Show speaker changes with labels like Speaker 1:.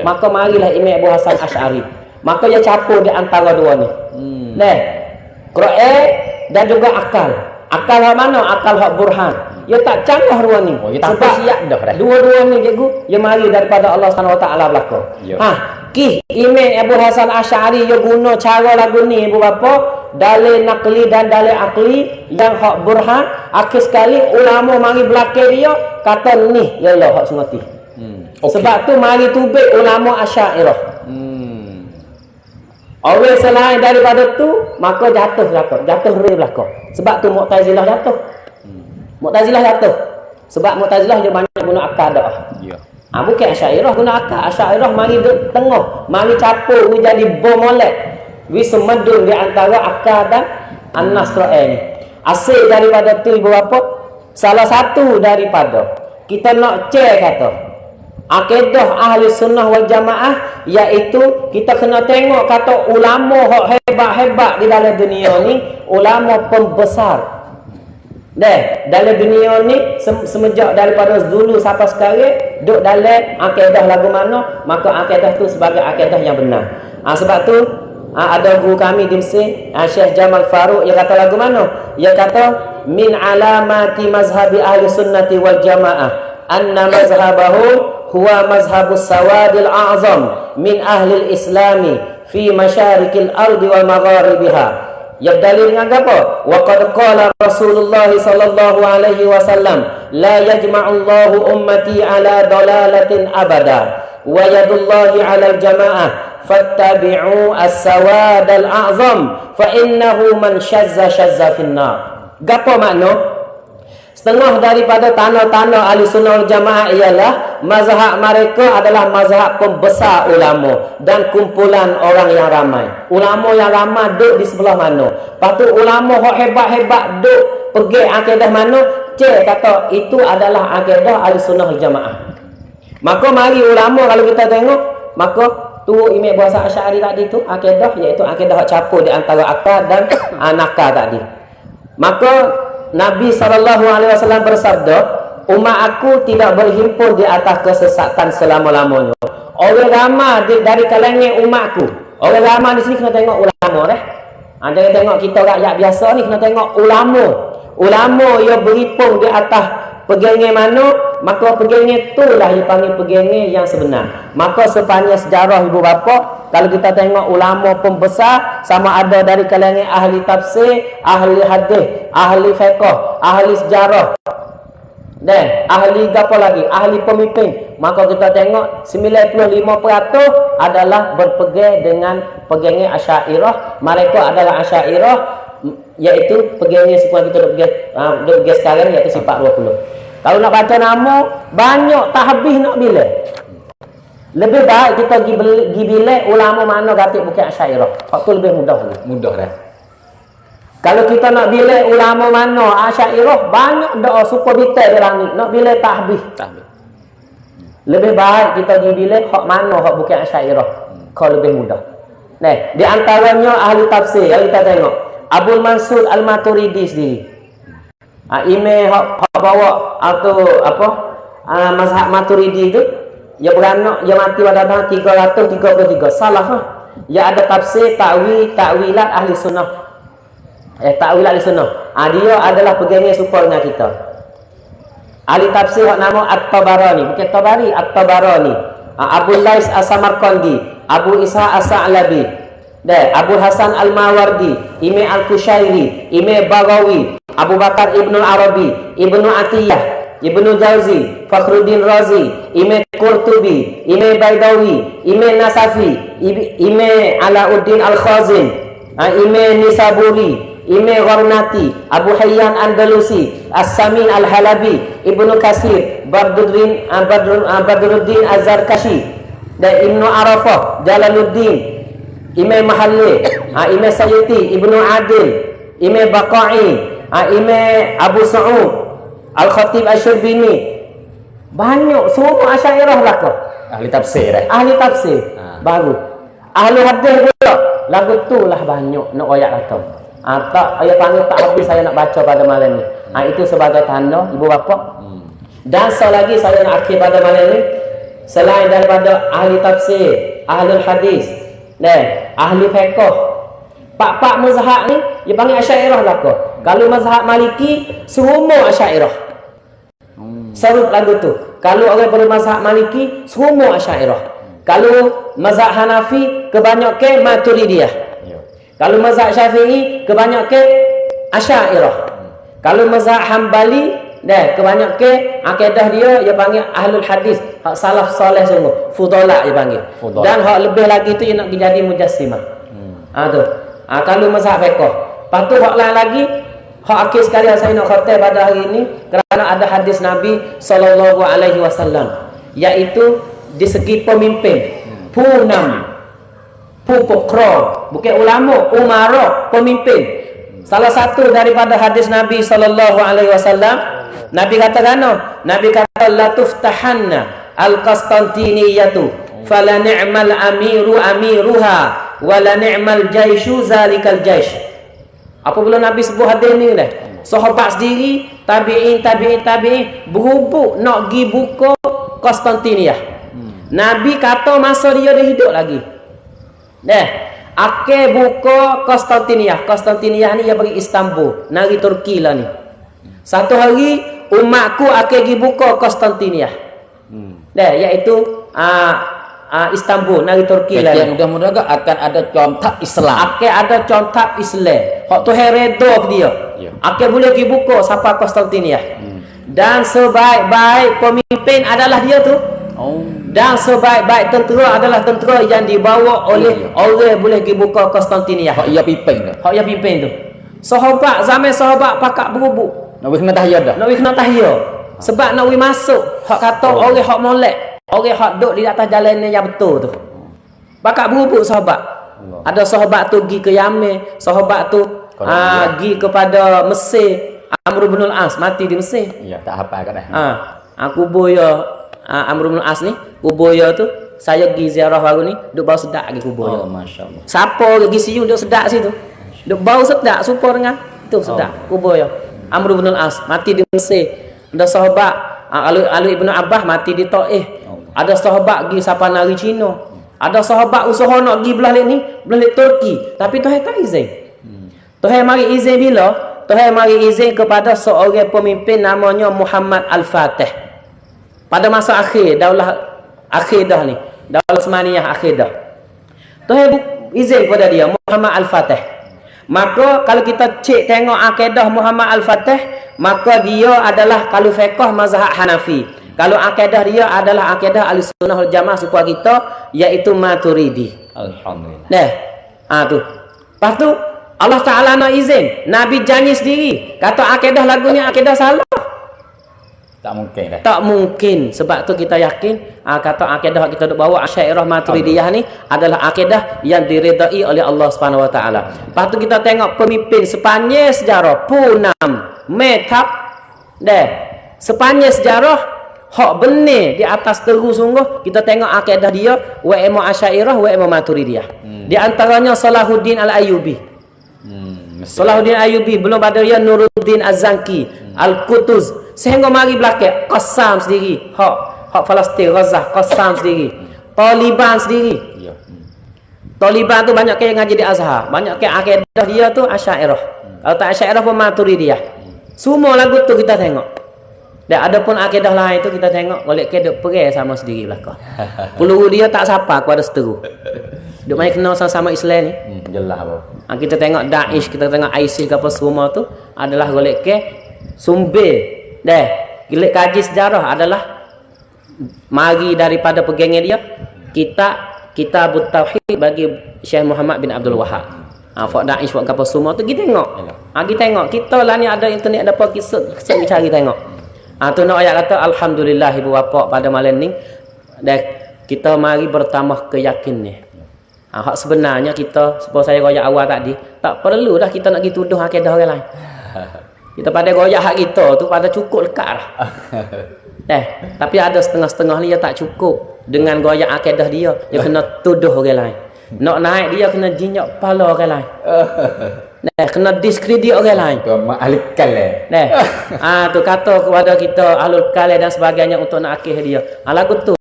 Speaker 1: Maka marilah Imam Abu Hasan Asy'ari. Maka dia campur di antara dua ni. Quran dan juga akal. Akal hak mana? Akal hak burhan. Dia tak canggah dua ni.
Speaker 2: Sebab siap dah.
Speaker 1: Dua-dua ni cikgu, dia mari daripada Allah Subhanahu Wa Taala belaka. Imam Abu Hasan Asy'ari dia guna cara lagu ni ibu bapa, dalil naqli dan dalil akli yang hak burhan. Akhir sekali ulama mari belakang dia kata ni ialah hak semati. Sebab tu mari tubik ulama Asy'ariyah. Orang selain daripada tu maka jatuh reh belaka. Sebab tu Mu'tazilah jatuh. Mu'tazilah jatuh. Sebab Mu'tazilah dia banyak guna akal dah. Bukan Asy'ariyah guna akal. Asy'ariyah mari duduk tengah, mari capur jadi bom molek. Wi semedun di antara akal dan an-nas Quran ni. Asal daripada tu ibu bapa, salah satu daripada kita nak cek kata akidah ahli sunnah wal jamaah, iaitu kita kena tengok kata ulama hak hebat-hebat di dalam dunia ni, ulama pembesar. Dalam dunia ni semenjak daripada dulu sampai sekarang duduk dalam akidah lagu mana, maka akidah tu sebagai akidah yang benar. Sebab tu ada guru kami di Mesir, Syekh Jamal Faruq, dia kata lagu mana? Dia kata min alamati mazhabi ahli sunnati wal jamaah anna mazhabahu huwa mazhabus sawadil a'zam min ahli islami fi masyarikil ardi wal magharibiha. Ya dalil dengan apa? Wa qad qala Rasulullah sallallahu alaihi wasallam la yajma'ullahu ummati ala dalalatin abada wa yadullahi ala al-jamaah fattabi'u as-sawad al-a'zam fa innahu man shazza finnar. Gapo makna? Setengah daripada tanah-tanah ahli sunnah wal jamaah ialah mazhab mereka adalah mazhab pembesar ulama dan kumpulan orang yang ramai. Ulama yang ramai duduk di sebelah mana? Lepas tu ulama yang hebat-hebat duduk pergi akidah mana? Cik kata itu adalah akidah ahli sunnah wal jamaah. Maka mari ulama kalau kita tengok, maka tu Imam Abu Hasan Asy'ari tadi tu akidah, iaitu akidah yang campur di antara akal dan nakal tadi. Maka Nabi SAW bersabda, umat aku tidak berhimpun di atas kesesatan selama-lamanya. Orang ramai dari kalangan umatku. Orang ramai di sini kena tengok ulama dah. Jangan tengok kita rakyat biasa ni, kena tengok ulama. Ulama yang berhimpun di atas pegangan mana, maka pegangan itulah yang panggil pegangan yang sebenar. Maka sepanjang sejarah ibu bapa, kalau kita tengok ulama pembesar, sama ada dari kalangan ahli tafsir, ahli hadis, ahli fiqh, ahli sejarah, dan ahli apa lagi, ahli pemimpin, maka kita tengok 95% adalah berpegang dengan pegangan Asy'ariyah. Mereka adalah Asy'ariyah, iaitu pegangan sekurang kita duduk pegang sekarang, iaitu sifat 20. Kalau nak baca nama, banyak tak habis nak bila. Lebih baik kita pergi bilik ulama mana kata bukan Asy'ariyah. Hak tu lebih mudah lagi.
Speaker 2: Mudah dah.
Speaker 1: Kalau kita nak bilik ulama mana Asy'ariyah, banyak doa super detail di langit. Nak bilik tak habis. Lebih baik kita pergi bilik hak mana hak bukan Asy'ariyah. Kau lebih mudah. Di antaranya ahli tafsir yang kita tengok, Abdul Mansur Al-Maturidi sendiri. Imam hak bawa atau apa? Mazhab Maturidi tu, dia beranak, dia mati pada tahun 333 salaf. Dia ada tafsir takwilat ahli sunnah. Takwilat ahli sunnah. Dia adalah pegangan super dengan kita. Ahli tafsir hak nama At-Tabarani, bukan Tabari, At-Tabarani. Abu Lais As-Samarqandi, Abu Isa As-Sa'labi, Abu Hasan Al-Mawardi, Imam Al-Kushairi, Imam Baghawi, Abu Bakar Ibnu Arabi, Ibnu Atiyah, Ibnu Jauzi, Fakhruddin Razi, Imam Qurtubi, Imam Baidawi, Imam Nasafi, Imam Alauddin Al-Khazin, Imam Nisaburi, Imam Gharnati, Abu Hayyan Andalusi, As-Samin Al-Halabi, Ibnu Kasir, Badruddin Az-Zarkashi, dan Ibnu Arafah, Jalaluddin, Imam Mahalli, Imam Sayyidi, Ibnu Adil, Imam Baqai, Imam Abu Sa'ud, Al-Khatib Asy-Syurbini. Banyak, semua Asy'ariyah lah kau.
Speaker 2: Ahli tafsir
Speaker 1: Ahli tafsir. Baru. Ahli hadis pula. Lagu tu lah banyak nak ayat kata. Tak, ayat panggil tak habis saya nak baca pada malam ni. Itu sebagai tanda ibu bapa. Dan lagi saya nak akhir pada malam ni. selain daripada ahli tafsir, ahli hadis, ahli fiqh. Pak-pak mazhab ni dia panggil Asy'ariyah belaka. Kalau mazhab Maliki semua Asy'ariyah. Sarut lagu tu. Kalau orang pada mazhab Maliki semua Asy'ariyah. Kalau mazhab Hanafi kebanyakan Maturidiyah. Kalau mazhab Syafi'i kebanyakan Asy'ariyah. Kalau mazhab Hambali kebanyakan akidah dia panggil ahlul hadis, hak salaf soleh semua, fudala dia panggil. Dan hak lebih lagi tu dia nak jadi mujassimah. Tu. Kalau mazhab fiqh. Lepas tu hak lain lagi, hak akhir sekali yang saya nak khatam pada hari ini kerana ada hadis Nabi sallallahu alaihi wasallam, iaitu di segi pemimpin, punam, pupukro, bukan ulama, umara, pemimpin. Salah satu daripada hadis Nabi sallallahu alaihi wasallam, Nabi kata Nabi kata la tuftahanna al-Qastantiniyatu fala ni'mal amiru amiruha wa la ni'mal jaishu zalikal jaish. Apabila Nabi sebut hadis ni sahabat sendiri, tabi'in berhubung nak pergi buka Konstantiniyah. Nabi kata masa dia hidup lagi. Akhir buka Konstantiniyah. Konstantiniyah ni dia bagi Istanbul, negeri Turki lah ni. Satu hari umatku akan pergi buka Konstantiniyah. Iaitu Istanbul, negeri Turki lah.
Speaker 2: Yang mudah-mudahan akan ada contak Islam.
Speaker 1: Akan ada contak Islam. Hak tu redha dia. Akan boleh pergi buka sampai Konstantiniyah. Dan sebaik-baik pemimpin adalah dia tu. Dan sebaik-baik tentera adalah tentera yang dibawa oleh orang boleh pergi buka Konstantiniyah.
Speaker 2: Hak ia pimpin tu.
Speaker 1: Hak ia pimpin tu. Sahabat, zaman sahabat pakak berubuk.
Speaker 2: Nak kena tahiyah dah.
Speaker 1: Nak kena tahiyah. Sebab nak masuk, hak kata orang hak molek, orang hak duduk di atas jalan yang betul tu. Pakak berubuk sahabat. Ada sahabat tu pergi ke Yaman, sahabat tu pergi kepada Mesir. Amr bin al-As mati di Mesir.
Speaker 2: Ya, tak hafal kat dah.
Speaker 1: Aku boya Amr bin al-As ni, kubur dia tu, saya pergi ziarah baru ni, duk bau sedap lagi kubur dia.
Speaker 2: Masya-Allah.
Speaker 1: Siapa pergi siu duk sedap situ. Duk bau sedap supa dengan tu sedap kubur dia. Amr bin al-As mati di Mesir. Ada sahabat Ali Ibn Abbas mati di Taif. Ada sahabat pergi sampai negeri Cina. Ada sahabat usaha nak pergi belah ni, belah Turki, tapi Tuhan tak izin. Tuhan mari izin bila? Tuhan mari izin kepada seorang pemimpin namanya Muhammad Al-Fatih. Pada masa akhir, daulah akhir dah ni. Daulah Utsmaniyah akhir dah. Tuhan izin kepada dia, Muhammad Al-Fatih. Maka kalau kita cek tengok akidah Muhammad Al-Fatih, maka dia adalah kalau fiqh mazhab Hanafi. Kalau akidah dia adalah akidah Ahlussunnah wal Jamaah supaya kita, iaitu Maturidi.
Speaker 2: Alhamdulillah.
Speaker 1: Tu. Lepas tu Allah Ta'ala nak izin. Nabi janji sendiri. Kata akidah lagunya akidah salah.
Speaker 2: Tak mungkin dah.
Speaker 1: Tak mungkin. Sebab tu kita yakin kata akidah kita duk bawa Asy'ariyah Maturidiyah ni adalah akidah yang diredai oleh Allah Subhanahu Wa Ta'ala. Lepas tu kita tengok pemimpin sepanjang sejarah Punam, Metap, sepanjang sejarah hak benar di atas teru sungguh. Kita tengok akidah dia wa imam Asy'ariyah wa imam Maturidiyah. Di antaranya Salahuddin Al-Ayyubi. Salahuddin Ayyubi, belum ada dia Nuruddin Az-Zanki, Al-Qutuz, sehingga mari belakang Qassam sendiri, hak Palestin Gaza, Qassam sendiri, Taliban sendiri. Taliban tu banyak yang ngaji di Azhar, banyak yang akidah dia tu Asy'ariyah. Kalau tak Asy'ariyah pun Maturidiyah. Semua lagu tu kita tengok. Dan ada pun akidah lain tu kita tengok golek ke duk perai sama sendiri belakang. Peluru dia tak sapa kepada seteru. Duk main kenal sama-sama Islam ni.
Speaker 2: Jelas apa.
Speaker 1: Kita tengok Daesh, kita tengok ISIS ke apa semua tu adalah golek ke sumber. Golek kaji sejarah adalah mari daripada pegangnya dia Kitabut Tauhid bagi Syekh Muhammad bin Abdul Wahhab. Fak Daesh fak apa semua tu kita tengok. Kita tengok kita lah ni ada internet ada apa kita cari tengok. Tu nak ayat kata alhamdulillah ibu bapa pada malam ni dan kita mari bertambah keyakin ni. Hak sebenarnya kita seperti saya royak awal tadi, tak perlu dah kita nak pergi tuduh akidah orang lain. Kita pada royak hak kita tu pada cukup lekat lah. Tapi ada setengah-setengah ni dia tak cukup dengan royak akidah dia kena tuduh orang lain. Nak naik dia kena jinjak kepala orang lain. Kena diskredit orang lain.
Speaker 2: Ahli kalam.
Speaker 1: Tu kata kepada kita ahlul kalam dan sebagainya untuk nak akhir dia. Lagu tu